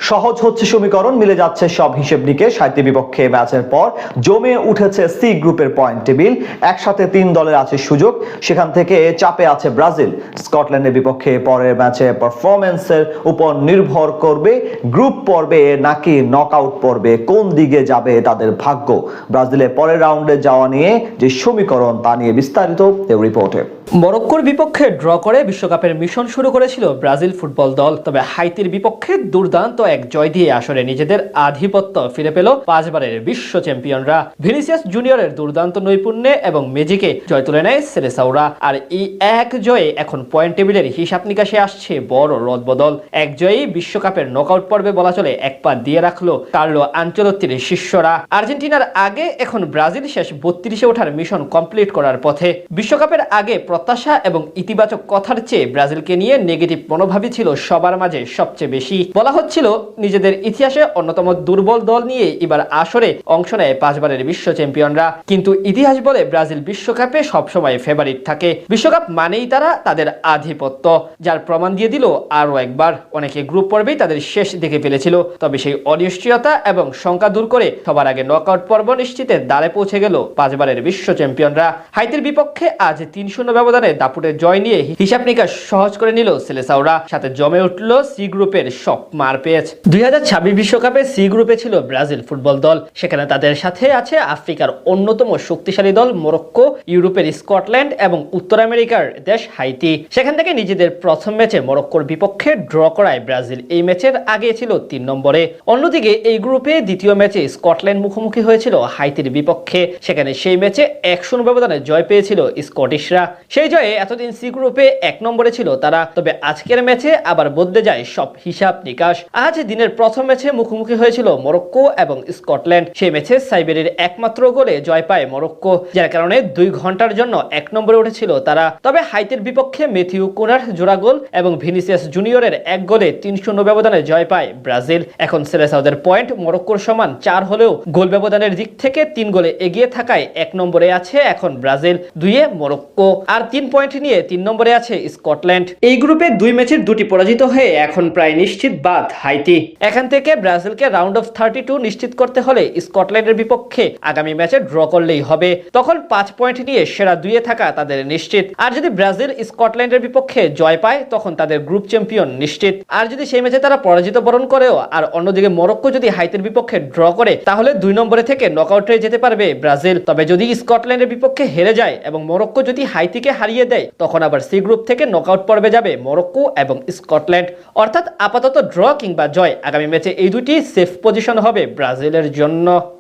সহজ হচ্ছে সমীকরণ, মিলে যাচ্ছে সব হিসেব নিকেশ। হাইতির বিপক্ষে ম্যাচের পর জমে উঠেছে সি গ্রুপের পয়েন্ট টেবিল। একসাথে 3 দলের আছে সুযোগ, সেখান থেকে চাপে আছে ব্রাজিল। স্কটল্যান্ডের বিপক্ষে পরের ম্যাচে পারফরম্যান্সের উপর নির্ভর করবে গ্রুপ পর্বে নাকি নকআউট পর্বে কোন দিকে যাবে তাদের ভাগ্য। ব্রাজিলের পরের রাউন্ডে যাওয়া নিয়ে যে সমীকরণ তা নিয়ে বিস্তারিত এই রিপোর্টে। মরক্কোর বিপক্ষে ড্র করে বিশ্বকাপের মিশন শুরু করেছিল ব্রাজিল ফুটবল দল। তবে হাইতির বিপক্ষে দুর্দান্ত এক জয় দিয়ে আসরে নিজেদের আধিপত্য ফিরে পেল 5 বারের বিশ্ব চ্যাম্পিয়নরা। ভিনিসিয়াস জুনিয়রের দুর্দান্ত নৈপুণ্যে এবং ম্যাজিকে জয় তুলে নেয় সেলেসাওরা। আর এই এক জয়ে এখন পয়েন্ট টেবিলের হিসাব নিকাশে আসছে বড় রদবদল। এক জয়েই বিশ্বকাপের নকআউট পর্বে বলা চলে এক পা দিয়ে রাখলো কার্লো আনচেলত্তির শিষ্যরা। আর্জেন্টিনার আগে এখন ব্রাজিল শেষ 32-এ ওঠার মিশন কমপ্লিট করার পথে। বিশ্বকাপের আগে প্রত্যাশা এবং ইতিবাচক কথার চেয়ে ব্রাজিলকে নিয়ে নেগেটিভ মনোভাবই ছিল সবার মাঝে সবচেয়ে বেশি। বলা হচ্ছিল নিজেদের ইতিহাসে অন্যতম দুর্বল দল নিয়ে এবার আসরে অংশ নেয় 5 বারের বিশ্ব চ্যাম্পিয়নরা। কিন্তু ইতিহাস বলে ব্রাজিল বিশ্বকাপে সবসময় ফেভারিট থাকে। বিশ্বকাপ মানেই তারা তাদের আধিপত্য, যার প্রমাণ দিয়ে দিল আরো একবার। অনেকে গ্রুপ পর্বেই তাদের শেষ দেখে ফেলেছিল, তবে সেই অনিশ্চয়তা এবং শঙ্কা দূর করে সবার আগে নকআউট পর্ব নিশ্চিতের দ্বারে পৌঁছে গেল 5 বারের বিশ্ব চ্যাম্পিয়নরা। হাইতির বিপক্ষে আজ 3-0 ব্যবধানে দাপুটের জয় নিয়ে হিসাব নিকাশ সহজ করে নিল সেলেসাওরা। সাথে জমে উঠল সি গ্রুপের সব মারপ্যাচ। 2026 বিশ্বকাপে সি গ্রুপে ছিল ব্রাজিল ফুটবল দল। সেখানে তাদের সাথে আছে আফ্রিকার অন্যতম শক্তিশালী দল মরক্কো, ইউরোপের স্কটল্যান্ড এবং উত্তর আমেরিকার দেশ হাইতি। সেখান থেকে নিজেদের প্রথম ম্যাচে মরক্কোর বিপক্ষে ড্র করায় ব্রাজিল এই ম্যাচের আগে ছিল 3 নম্বরে। অন্যদিকে এই গ্রুপে দ্বিতীয় ম্যাচে স্কটল্যান্ড মুখোমুখি হয়েছিল হাইতির বিপক্ষে। সেখানে সেই ম্যাচে 1-0 ব্যবধানে জয় পেয়েছিল স্কটিশরা। সেই জয়ে এতদিন সি গ্রুপে 1 নম্বরে ছিল তারা। তবে আজকের ম্যাচে আবার বদলে যায় সব হিসাব নিকাশ। আজ দিনের প্রথম ম্যাচে মুখোমুখি হয়েছিল মরক্কো এবং স্কটল্যান্ড। সেই ম্যাচে সাইবেরির একমাত্র গোলে জয় পায় মরক্কো, যার কারণে 2 ঘন্টার জন্য 1 নম্বরে উঠেছিল তারা। তবে হাইতির বিপক্ষে ম্যাথিউ কুনার জোড়া গোল এবং ভিনিসিয়াস জুনিয়রের 1 গোলে 3-0 ব্যবধানে জয় পায় ব্রাজিল। এখন সেলেসাওদের পয়েন্ট মরক্কোর সমান 4 হলেও গোল ব্যবধানের দিক থেকে 3 গোলে এগিয়ে থাকায় 1 নম্বরে আছে এখন ব্রাজিল, 2-এ মরক্কো। আর 3 পয়েন্ট নিয়ে 3 নম্বরে আছে স্কটল্যান্ড। এই গ্রুপে 2 ম্যাচের 2টি পরাজিত হয়ে এখন প্রায় নিশ্চিত বাদ হাইতি। এখান থেকে ব্রাজিলকে রাউন্ড অফ 32 নিশ্চিত করতে হলে স্কটল্যান্ডের বিপক্ষে আগামী ম্যাচে ড্র করলেই হবে। তখন 5 পয়েন্ট নিয়ে সেরা 2-এ থাকা তাদের নিশ্চিত। আর যদি ব্রাজিল স্কটল্যান্ডের বিপক্ষে জয় পায় তখন তাদের গ্রুপ চ্যাম্পিয়ন নিশ্চিত। আর যদি সেই ম্যাচে তারা পরাজিত বরণ করেও আর অন্যদিকে মরক্কো যদি হাইতির বিপক্ষে ড্র করে তাহলে 2 নম্বরে থেকে নকআউটে যেতে পারবে ব্রাজিল। তবে যদি স্কটল্যান্ডের বিপক্ষে হেরে যায় এবং মরক্কো যদি হাইতিকে হারিয়ে দেয় তখন আবার সি গ্রুপ থেকে নকআউট পর্বে যাবে মরক্কো এবং স্কটল্যান্ড। অর্থাৎ আপাতত ড্র কিংবা জয়, আগামী ম্যাচে এই দুটি সেফ পজিশন হবে ব্রাজিলের জন্য।